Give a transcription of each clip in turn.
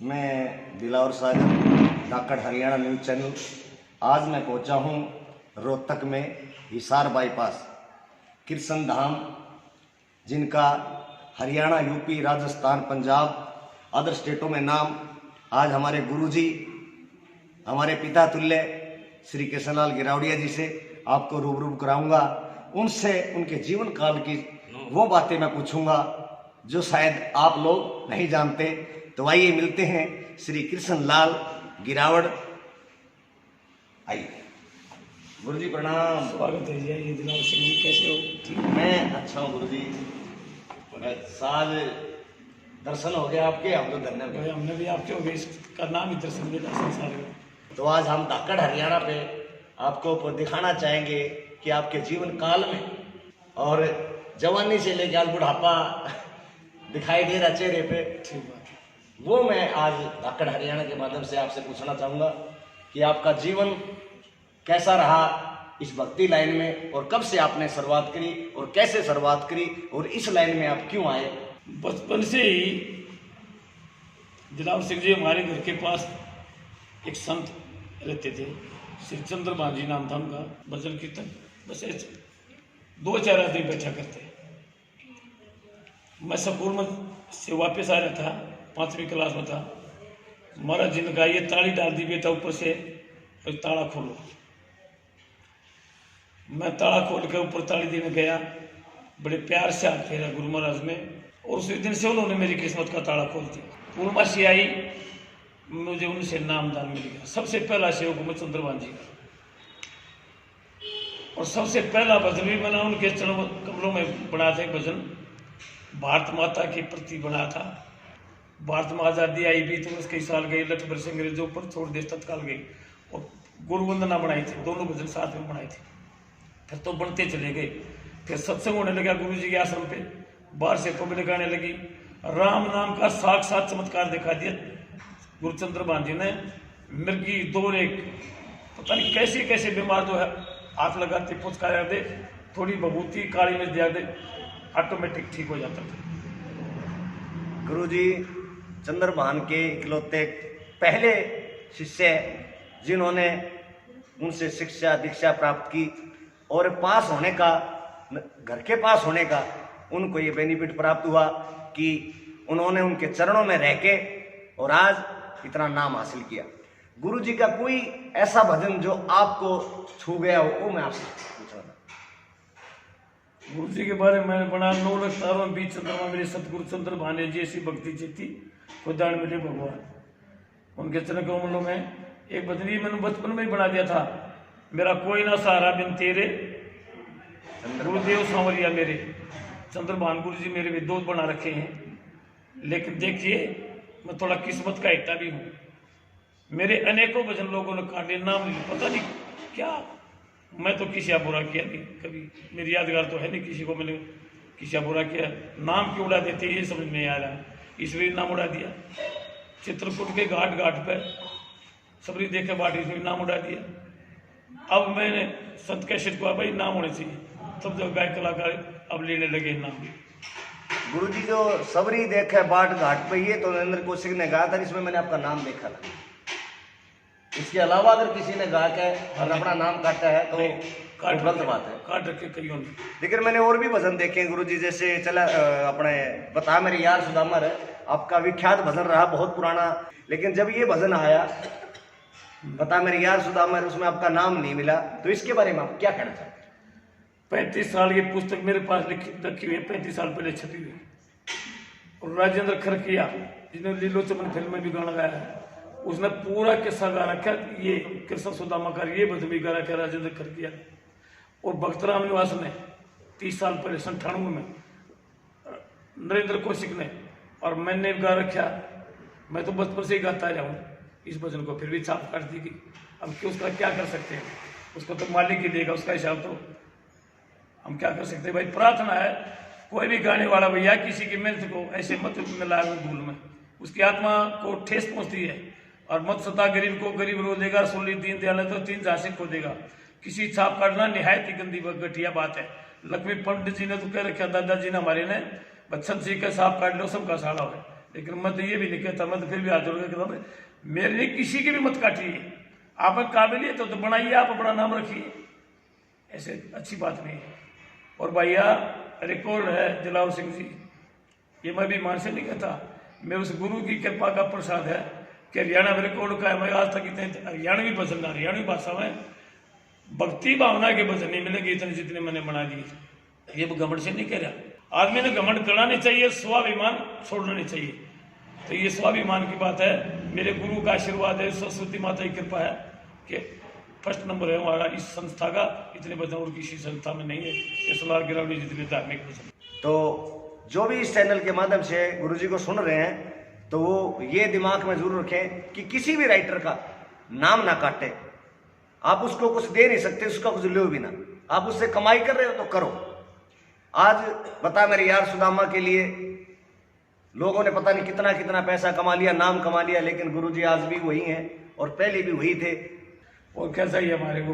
मैं दिलावर सागर धाकड़ Haryana news channel. आज मैं पहुंचा हूं रोहतक में हिसार बाईपास कृष्ण धाम, जिनका हरियाणा, यूपी, राजस्थान, पंजाब, अदर स्टेटों में नाम। आज हमारे गुरुजी, हमारे पिता तुल्य श्री कृष्णलाल गिरावड़िया जी से आपको रूबरू कराऊंगा। उनसे उनके जीवन काल की वो बातें मैं पूछूंगा जो शायद आप लोग नहीं जानते। तो आइए मिलते हैं श्री कृष्णलाल गिरावड़। आइए गुरुजी प्रणाम। स्वागत है जी। ये दिलावर सिंह जी, कैसे हो? ठीक। मैं अच्छा हूँ गुरुजी। साज दर्शन हो गया आपके, हम तो धन्य भाई हमने भी आपके हो गए, इसका नाम ही दर्शन मिला संसार में। तो आज हम धाकड़ हरियाणा पे आपको दिखाना चाहेंगे कि आपके जीवन काल में और जवानी से लेकर आज बुढ़ापा दिखाई दे रहा चेहरे पे, ठीक बात है। वो मैं आज धाकड़ हरियाणा के माध्यम से आपसे पूछना चाहूँगा कि आपका जीवन कैसा रहा इस भक्ति लाइन में, और कब से आपने शुरुआत करी और कैसे शुरुआत करी, और इस लाइन में आप क्यों आए? बचपन से ही दिलावर सिंह जी हमारे घर के पास एक संत रहते थे, श्री चंद्र भांजी नाम था उनका। भजन कीर्तन बस ऐसे 2-4 आदमी बैठा करते। मैं स्कूल में से वापस आ रहा था, 5वीं क्लास में था। महाराज जी ने कहा, ये ताली डाल दी बेटा ऊपर से, और ताला खोलो। मैं ताला खोल के ऊपर ताली देने गया, बड़े प्यार से हाथ फेरा गुरु महाराज में, और उसी दिन से उन्होंने मेरी किस्मत का ताला खोल दिया। पूर्णमासी आई, मुझे उनसे नामदान मिल गया। सबसे पहला सेवक मैं चंद्र भांजी का, और सबसे पहला भजन भी मैंने उनके चरण कमलों में बनाया था। भजन भारत माता के प्रति बनाया था। भारत में आज़ादी आई भी तो उसके साल गई, लठ बरस अंग्रेजों पर छोड़ देश तत्काल गई, और गुरु वंदना बनाई थी। दोनों भजन साथ में बनाए थे। फिर तो बनते चले गए। फिर सत्संग होने लगा गुरु जी के आश्रम पे, बाहर से पब्लिक आने लगी। राम नाम का साक्षात चमत्कार दिखा दिया गुरुचंद्र भांजी ने। मिर्गी दौर एक पता नहीं कैसे कैसे बीमार जो है हाथ लगाते पुचकारा दे, थोड़ी बबूती काली में दिया दे, ऑटोमेटिक ठीक हो जाता था। गुरुजी चंद्रभान के इकलौते पहले शिष्य जिन्होंने उनसे शिक्षा दीक्षा प्राप्त की, और पास होने का, घर के पास होने का उनको ये बेनिफिट प्राप्त हुआ कि उन्होंने उनके चरणों में रह के और आज इतना नाम हासिल किया। गुरुजी का कोई ऐसा भजन जो आपको छू गया हो, वो मैं आपसे पूछ रहा था। गुरु जी के बारे में मैंने बना 9 लाख तारों में बीच चंद्रमा मेरे सतगुरु चंद्र भाने जी ऐसी भक्ति जीती खुदान मिले भगवान। उनके चरण कमलों में एक भजन मैंने बचपन में ही बना दिया था। मेरा कोई ना सहारा बिन तेरे, गुरुदेव सांवरिया मेरे। चंद्रभान गुरु जी मेरे विद्वत बना रखे हैं। लेकिन देखिए, मैं थोड़ा किस्मत का हिस्सा भी हूँ। मेरे अनेकों भजन लोगों ने काटे, नाम पता नहीं क्या। मैं तो किसी बुरा किया नहीं कभी, मेरी यादगार तो है नहीं किसी को मैंने किसी बुरा किया। नाम क्यों उड़ा देते ये समझ में आ रहा। ईश्वरी नाम उड़ा दिया। चित्रकूट के घाट घाट पर सबरी देखे बाट ईश्वरी नाम उड़ा दिया। अब मैंने संत कैसेट को भाई नाम होने चाहिए, तब जो गायक कलाकार अब लेने लगे नाम। गुरुजी जो सबरी देखे बाट घाट पे, ये तो नरेंद्र कौशिक ने गाया था, जिसमें मैंने आपका नाम देखा था। इसके अलावा अगर किसी ने गा के और अपना नाम काटा है तो गलत बात है। काट रखे कईयों ने। लेकिन मैंने और भी भजन देखे हैं गुरुजी, जैसे चला अपने बता मेरे यार सुदामर है, आपका विख्यात भजन रहा, बहुत पुराना। लेकिन जब ये भजन आया बता मेरे यार सुदामर, उसमें आपका नाम नहीं मिला, तो इसके बारे में आप क्या कहना चाहते हैं? 35 साल ये पुस्तक मेरे पास रखी हुई है, 35 साल पहले छपी हुई। और राजेंद्र खरकिया जिन्होंने लीलो चमन फिल्म में भी गाना गाया है, उसने पूरा किस्सा गा रखा। ये कृष्ण सुदामा का ये भजन भी गा रखा राजेंद्र खरकिया। और भक्तराम निवास ने 30 साल पहले 98 में, नरेंद्र कौशिक ने, और मैंने गा रखा। मैं तो बचपन से ही गाता रहा हूँ इस भजन को, फिर भी छाप काट दी गई। अब क्यों, उसका क्या कर सकते हैं? उसको तो मालिक ही देगा, उसका हिसाब तो हम क्या कर सकते हैं। भाई प्रार्थना है, कोई भी गाने वाला भैया किसी की मेहनत को ऐसे मत मिलाए धूल में, उसकी आत्मा को ठेस पहुंचती है। और मत सता गरीब को, गरीब रो देगा, सुन दीन दयाल तो 3 झांसे खो देगा। किसी छाप काटना निहायत ही गंदी घटिया बात है। लक्ष्मी पंडित जी ने तो कह रखा, दादाजी ने हमारे ने, बच्चन सिंह का छाप काट लो सबका साड़ा हो। लेकिन मैं तो ये भी नहीं कहता, मैं तो फिर भी हाथ जोड़ के कहता हूं, मेरे लिए किसी की भी मत काटिए, आप में काबिलियत हो तो बनाइए, आप अपना नाम रखिए, ऐसे अच्छी बात नहीं है। और भैया रिकॉर्ड है दिलावर सिंह जी, ये मैं भी मान से नहीं कहता, मैं उस गुरु की कृपा का प्रसाद है कि हरियाणा में रिकॉर्ड का है। मैं आज तक इतने हरियाणवी भजन, हरियाणवी भाषा में भक्ति भावना के भजन नहीं मिलेंगे इतने जितने मैंने बना दिए। ये घमंड से नहीं कह रहा, आदमी ने घमंड करना नहीं चाहिए, स्वाभिमान छोड़ना नहीं चाहिए। तो ये स्वाभिमान की बात है, मेरे गुरु का आशीर्वाद है, सरस्वती माता की कृपा है कि फर्स्ट नंबर है हमारा इस संस्था का, इतने भजन और किसी संस्था में नहीं है, ये सोनार गिरावड़ी जितने धार्मिक भजन। तो जो भी इस चैनल के माध्यम से गुरुजी को सुन रहे हैं, तो वो ये दिमाग में जरूर रखें कि किसी भी राइटर का नाम ना काटे। आप उसको कुछ दे नहीं सकते, उसका कुछ लो भी ना, आप उससे कमाई कर रहे हो तो करो। आज बता मेरे यार सुदामा के लिए लोगों ने पता नहीं कितना कितना पैसा कमा लिया, नाम कमा लिया, लेकिन गुरुजी आज भी वही हैं और पहले भी वही थे। और क्या चाहिए हमारे को,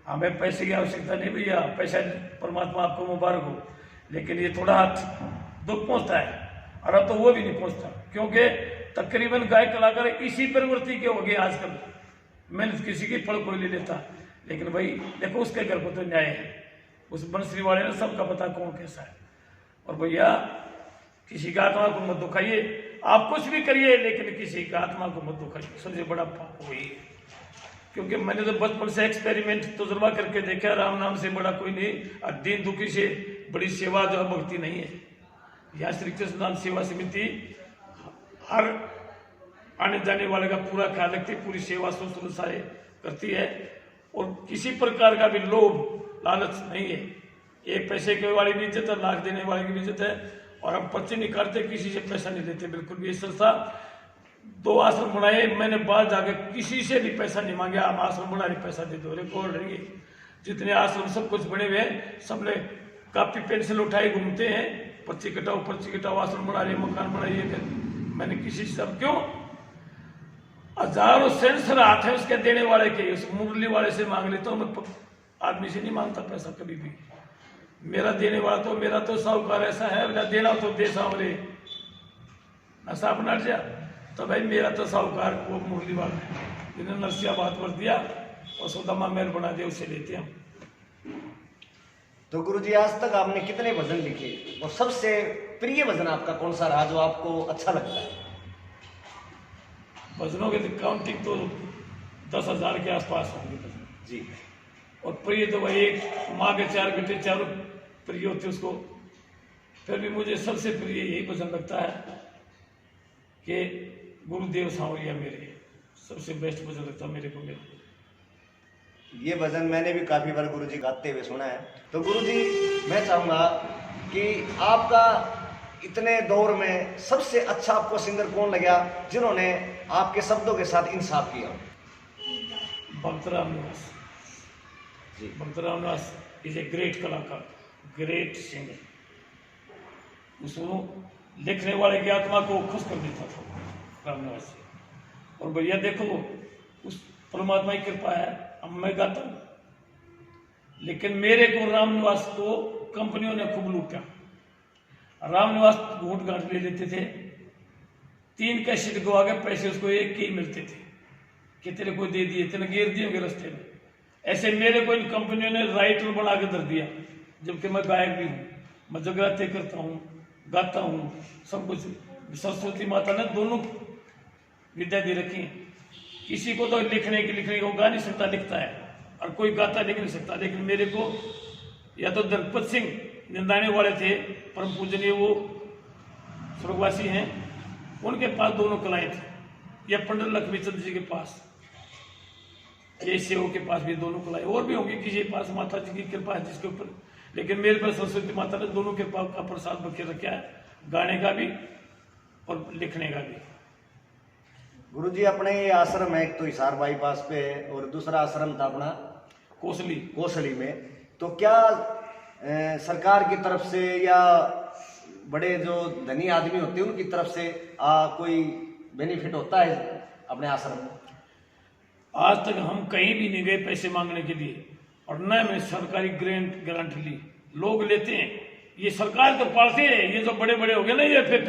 हमें पैसे की आवश्यकता नहीं भैया, पैसा परमात्मा आपको मुबारक हो, लेकिन ये थोड़ा हाथ दुख पहुंचता है, और अब तो वो भी नहीं पहुंचता, क्योंकि तकरीबन गायक कलाकार इसी प्रवृत्ति के हो गए आजकल। मैंने किसी की फल कोई ले लेता, लेकिन भाई देखो उसके घर को तो न्याय है, उस बंसरी वाले ने सबका पता कौन कैसा है। और भैया किसी का आत्मा को मत दुखाइए, आप कुछ भी करिए लेकिन किसी का आत्मा को मत दुखाइए, सबसे बड़ा पाप वही है। क्योंकि मैंने तो बचपन से एक्सपेरिमेंट तजुर्बा करके देखा, राम नाम से बड़ा कोई नहीं, और दीन दुखी से बड़ी सेवा जो है भक्ति नहीं है। यहाँ श्री कृष्ण नाम सेवा समिति हर आने जाने वाले का पूरा ख्याल रखती है, पूरी सेवा शुश्रूषा सारे करती है, और किसी प्रकार का भी लोभ लालच नहीं है। एक पैसे के वाली भी इज्जत है, लाख देने वाले की भी इज्जत है, और हम पर्चे नहीं काटते, किसी से पैसा नहीं लेते बिल्कुल भी। इस संस्था 2 आश्रम बनाए, मैंने बाहर जाकर किसी से भी पैसा नहीं मांगे, आप आश्रम बना रहे पैसा दे दो, रिकॉर्ड रहेंगे। जितने आश्रम सब कुछ बने हुए हैं, सबने कापी पेंसिल उठाए घूमते हैं, पर्ची कटाओ, आश्रम बना रहे, मकान बनाइए। मैंने किसी से, अब क्यों, हजारों सेंसर हाथ है उसके देने वाले के, उस मुरली वाले से मांग लेता हूँ मैं, आदमी से नहीं मांगता पैसा कभी भी। मेरा देने वाला तो, मेरा तो साहूकार ऐसा है, मेरा देना तो दे सावरे नशा बना जा, तो भाई मेरा तो साहूकार वो मुरली वाला है, जिन्हें नरसिया बात पर दिया और सुदामा महल बना दिया, उससे लेते हम। तो गुरुजी आज तक आपने कितने भजन लिखे, और सबसे प्रिय भजन आपका कौन सा रहा जो आपको अच्छा लगता है? भजनों की काउंटिंग तो 10,000 के आसपास होंगे भजन जी। और प्रिय तो वही एक माँ के 4 बेटे चारों प्रिय होते उसको। फिर भी मुझे सबसे प्रिय यही भजन लगता है कि गुरुदेव सांवरिया मेरे, सबसे बेस्ट भजन लगता है मेरे को। ये भजन मैंने भी काफी बार गुरुजी गाते हुए सुना है। तो गुरुजी मैं चाहूंगा कि आपका इतने दौर में सबसे अच्छा आपको सिंगर कौन लगा जिन्होंने आपके शब्दों के साथ इंसाफ किया? भक्त राम निवास जी, भक्त Ram Niwas is a great कलाकार, ग्रेट सिंगर। उसको लिखने वाले की आत्मा को खुश कर देता था राम निवास जी। और भैया देखो उस परमात्मा की कृपा है, अब मैं गाता हूँ, लेकिन मेरे को राम निवास को कंपनियों ने खूब लूटा। राम निवास घूट घाट ले लेते थे, 3 कैसेट गवा के पैसे उसको 1 के ही मिलते थे कि तेरे को दे दिए, तेने गिर दिए होंगे रस्ते में। ऐसे मेरे को इन कंपनियों ने राइटर बना के धर दिया, जबकि मैं गायक भी हूँ, मैं जगराते करता हूँ, गाता हूँ, सब कुछ। सरस्वती माता ने दोनों विद्या दे रखी है। किसी को तो लिखने को गा नहीं सकता, लिखता है, और कोई गाता लिख नहीं सकता, लेकिन मेरे को या तो धनपत सिंह निंदाने वाले थे, परम पूजनीय, वो स्वर्गवासी हैं, उनके पास दोनों कलाएं थी, या पंडित लक्ष्मीचंद जी के पास, ये सेवों के पास भी दोनों कलाएं, और भी होंगी किसी के पास, माता जी की कृपा है जिसके ऊपर, लेकिन मेरे पास सरस्वती माता ने दोनों कृपा का प्रसाद बखे रखा है, गाने का भी और लिखने का भी। गुरुजी अपने ये आश्रम है, एक तो हिसार बाईपास पे है और दूसरा आश्रम था अपना कोसली में, तो क्या सरकार की तरफ से या बड़े जो धनी आदमी होते हैं उनकी तरफ से कोई बेनिफिट होता है अपने आश्रम में? आज तक हम कहीं भी नहीं गए पैसे मांगने के लिए, और न मैं सरकारी ग्रांट ली। लोग लेते हैं, ये सरकार तो पालते हैं, ये जो बड़े बड़े हो गए ना, ये फिर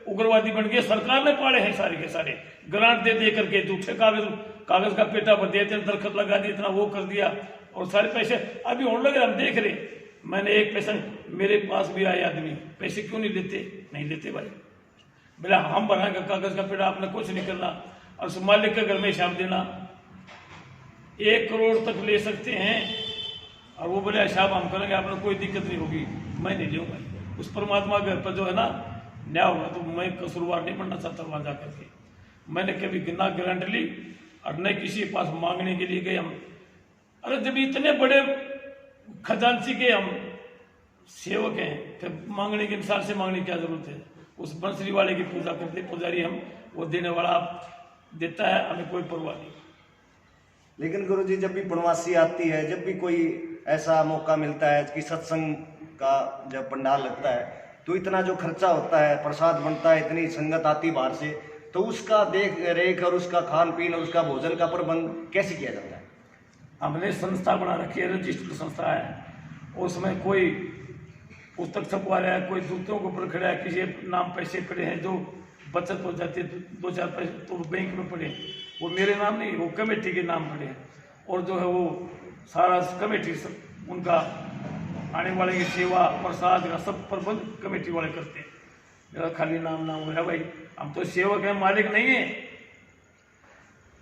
उग्रवादी बन गए। सरकार ने पाले हैं सारे के सारे, ग्रांट दे दे करके झूठे कागज का पेटा भर दिया, इतने दरखत लगा दिया, इतना वो कर दिया, और सारे पैसे अभी होने लगे। हम देख रहे, मैंने एक पैसा, मेरे पास भी आए आदमी, पैसे क्यों नहीं लेते? नहीं लेते भाई, बोला हम बनाएंगे कागज का पेड़ा, आपने कुछ नहीं करना, और उस मालिक के घर में हिसाब देना। 1 करोड़ तक ले सकते हैं, और वो बोले हिसाब हम करेंगे, आपने कोई दिक्कत नहीं होगी। मैं नहीं लूँगा, उस परमात्मा के घर पर जो है ना न्याय होगा, तो मैं कसूरवार नहीं बनना चाहता वहाँ जा करके। मैंने कभी ना गारंटी ली और न किसी के पास मांगने के लिए गए हम। अरे जब इतने बड़े खजांची के हम सेवक हैं, फिर मांगने के इंसान से मांगने की क्या जरूरत है? उस बंसरी वाले की पूजा करते, पुजारी हम, वो देने वाला देता है, हमें कोई परवाह नहीं। लेकिन गुरुजी, जब भी पूर्णमासी आती है, जब भी कोई ऐसा मौका मिलता है कि सत्संग का जब पंडाल लगता है, तो इतना जो खर्चा होता है, प्रसाद बनता है, इतनी संगत आती बाहर से, तो उसका देख रेख और उसका खान पीन और उसका भोजन का प्रबंध कैसे किया जाता है? हमने संस्था बना रखी है, रजिस्टर्ड संस्था है, उसमें कोई पुस्तक छपवा रहा है, कोई दूसरों के ऊपर खड़ा है, किसी नाम पैसे पड़े हैं जो बचत हो जाती है, 2-4 पैसे तो बैंक में पड़े, वो मेरे नाम नहीं, वो कमेटी के नाम पड़े हैं, और जो है वो सारा कमेटी उनका आने वाले की सेवा प्रसाद का सब प्रबंध कमेटी वाले करते हैं। मेरा खाली नाम हो रहा है भाई, हम तो सेवक हैं, मालिक नहीं है।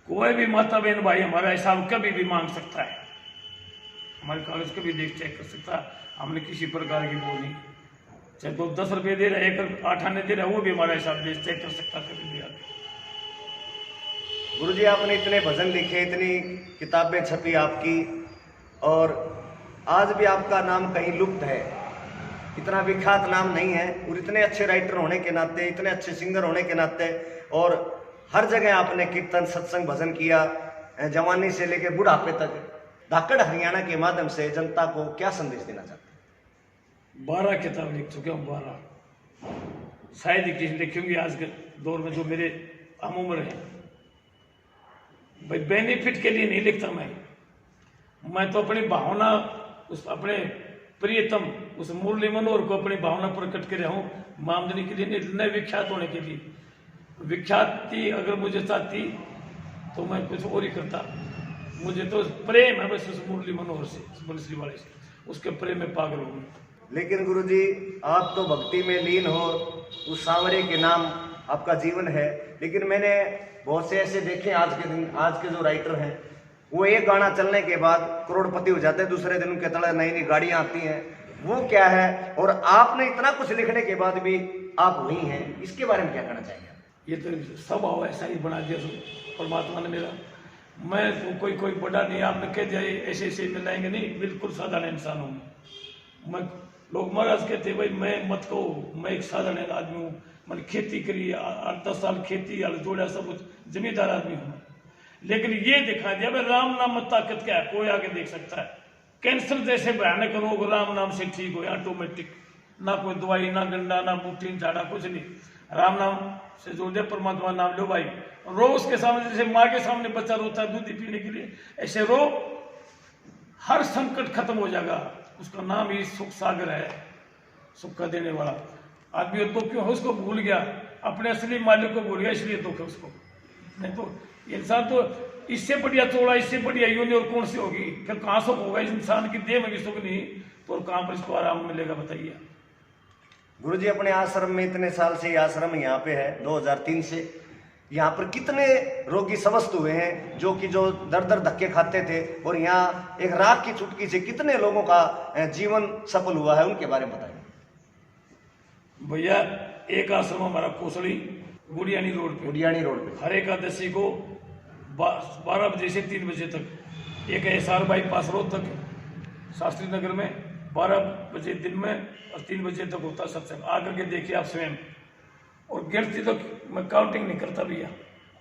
कोई भी माता बहन भाई हमारा हिसाब कभी भी मांग सकता है, हमारे कागज कभी देख चेक कर सकता है, हमने किसी प्रकार की बोल नहीं, चाहे तो 10 रुपये दे रहा है, 1 आना दे रहा है, वो भी हमारा हिसाब देख चेक कर सकता है कभी भी आगे। गुरुजी, आपने इतने भजन लिखे, इतनी किताबें छपी आपकी, और आज भी आपका नाम कहीं लुप्त है, इतना विख्यात नाम नहीं है, और इतने अच्छे राइटर होने के नाते, इतने अच्छे सिंगर होने के नाते, और हर जगह आपने कीर्तन सत्संग भजन किया, जवानी से लेकर बुढ़ापे तक। धाकड़ हरियाणा के माध्यम से जनता को क्या संदेश देना चाहते हैं? 12 किताब लिख चुके हूँ, 12 शायद ही लिखूंगी आज के दौर में, जो मेरे हम उम्र है। भाई बेनिफिट के लिए नहीं लिखता मैं तो अपनी भावना, उस अपने प्रियतम उस मुरली मनोहर को अपनी भावना प्रकट कर रहा हूँ, आमदनी के लिए नहीं, न विख्यात होने के लिए। विख्याति अगर मुझे चाहती तो मैं कुछ और ही करता, मुझे तो प्रेम है बस उस मुरली मनोहर से, उस बंसरी वाले से, उसके प्रेम में पागल हूँ। लेकिन गुरुजी, आप तो भक्ति में लीन हो, उस सांवरे के नाम आपका जीवन है, लेकिन मैंने बहुत से ऐसे देखे आज के दिन, आज के जो राइटर हैं, वो एक गाना चलने के बाद करोड़पति हो जाते हैं, दूसरे दिन उनके तले नई नई गाड़ियां आती हैं, वो क्या है? और आपने इतना कुछ लिखने के बाद भी आप वही हैं, इसके बारे में क्या कहना चाहेंगे? ये तो स्वभाव ऐसा ही बना दिया परमात्मा ने मेरा। मैं तो कोई बड़ा नहीं, आपने कह दिया ऐसे ऐसे मिलाएंगे, नहीं, बिल्कुल साधारण इंसान हूँ मैं। लोग महाराज कहते भाई मैं मत कहो, मैं एक साधारण आदमी हूँ, मैंने खेती करी, 8-10 साल खेती जोड़ा, सब कुछ जमींदार आदमी हूँ, लेकिन ये दिखा दिया भाई राम नाम में ताकत क्या है, कोई आगे देख सकता है। कैंसर जैसे भयानक रोग राम नाम से ठीक हो, ऑटोमेटिक, ना कोई दवाई, ना गंडा, ना बूटी झाड़ा, कुछ नहीं, राम नाम से जोड़ दिया, परमात्मा नाम लो भाई, रो उसके सामने, जैसे माँ के सामने बच्चा रोता है दूध पीने के लिए, ऐसे रो, हर संकट खत्म हो जाएगा। उसका नाम ही सुख सागर है, सुख का देने वाला। आदमी दुख क्यों है, उसको भूल गया, अपने असली मालिक को भूल गया, इसलिए दुख है उसको। नहीं तो इंसान तो इससे बढ़िया चौड़ा, इससे बढ़िया योनि और कौन सी होगी? फिर कहाँ सुख होगा? इस इंसान की देह में भी सुख नहीं, तो कहाँ पर इसको आराम मिलेगा बताइए? गुरुजी, अपने आश्रम में इतने साल से, ये आश्रम यहाँ पे है 2003 से, यहाँ पर कितने रोगी स्वस्थ हुए हैं, जो दर दर धक्के खाते थे, और यहाँ एक राख की चुटकी से कितने लोगों का जीवन सफल हुआ है, उनके बारे में बताइए। भैया, एक आश्रम हमारा कोसड़ी गुड़ियानी रोड पे, हर एकादशी को 12 बजे से 3 बजे तक, एक SR बाईपास रोड तक शास्त्री नगर में 12 बजे दिन में और 3 बजे तक होता सत्संग। आकर के देखिए आप स्वयं, और गिनती तो मैं काउंटिंग नहीं करता भैया,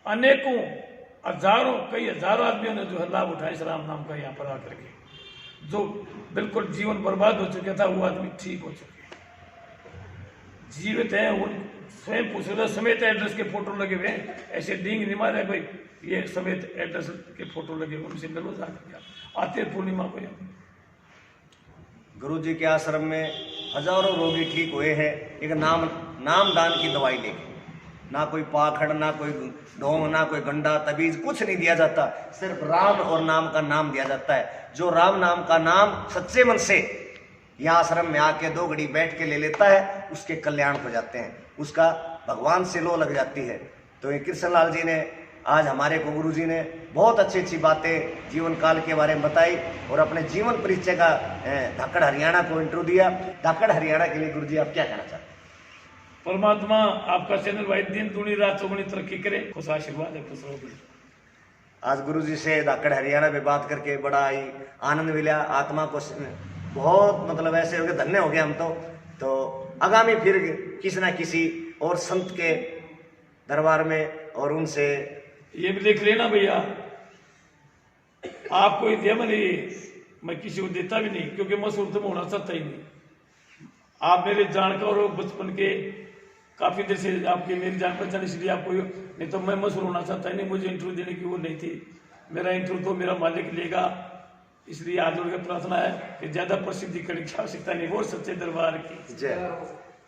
अनेकों हजारों, कई हजारों आदमियों ने जो है लाभ उठाया इस राम नाम का। यहाँ पर आकर के जो बिल्कुल जीवन बर्बाद हो चुका था, वो आदमी ठीक हो चुके, जीवित है। उन स्वयं पूछ रहे समेत एड्रेस के फोटो लगे हुए हैं, ऐसे डींग नहीं मारे भाई, ये समेत एड्रेस के फोटो लगे हुए, उनसे मिलो जाकर आते पूर्णिमा को। गुरु जी के आश्रम में हजारों रोगी ठीक हुए हैं, एक नाम दान की दवाई लेके। ना कोई पाखड़, ना कोई ढोंग, ना कोई गंडा तबीज, कुछ नहीं दिया जाता। सिर्फ राम और नाम का नाम दिया जाता है। जो राम नाम का नाम सच्चे मन से यहाँ आश्रम में आके 2 घड़ी बैठ के ले लेता है, उसके कल्याण हो जाते हैं, उसका भगवान से लो लग जाती है। तो ये कृष्णलाल जी ने आज हमारे को गुरु जी ने बहुत अच्छी अच्छी बातें जीवन काल के बारे में बताई और अपने जीवन परिचय का धाकड़ हरियाणा को इंट्रो दिया। धाकड़ हरियाणा के लिए गुरु जी आप क्या कहना चाहते हैं? परमात्मा आपका चैनल भाई दिन दूनी रात चौगुनी तरक्की करे, खुश आशीर्वाद है, खुश रहो। आज गुरु जी से धाकड़ हरियाणा पे बात करके बड़ा ही आनंद मिला, आत्मा को बहुत मतलब ऐसे हो गए, धन्य हो गए हम तो आगामी फिर किसी ना किसी और संत के दरबार में और उनसे ये भी देख लेना भैया, आपको ये दिया मैंने, मैं किसी को देता भी नहीं, क्योंकि मशहूर तो होना चाहता ही नहीं। आप मेरे जानकार हो बचपन के, काफी देर से आपकी मेरी जान पहचान, इसलिए आपको, नहीं तो मैं मशहूर होना चाहता ही नहीं, मुझे इंटरव्यू देने की वो नहीं थी। मेरा इंटरव्यू तो मेरा मालिक लेगा, इसलिए आज उनका प्रार्थना है कि ज्यादा प्रसिद्धि करने की आवश्यकता नहीं। और सच्चे दरबार की जय।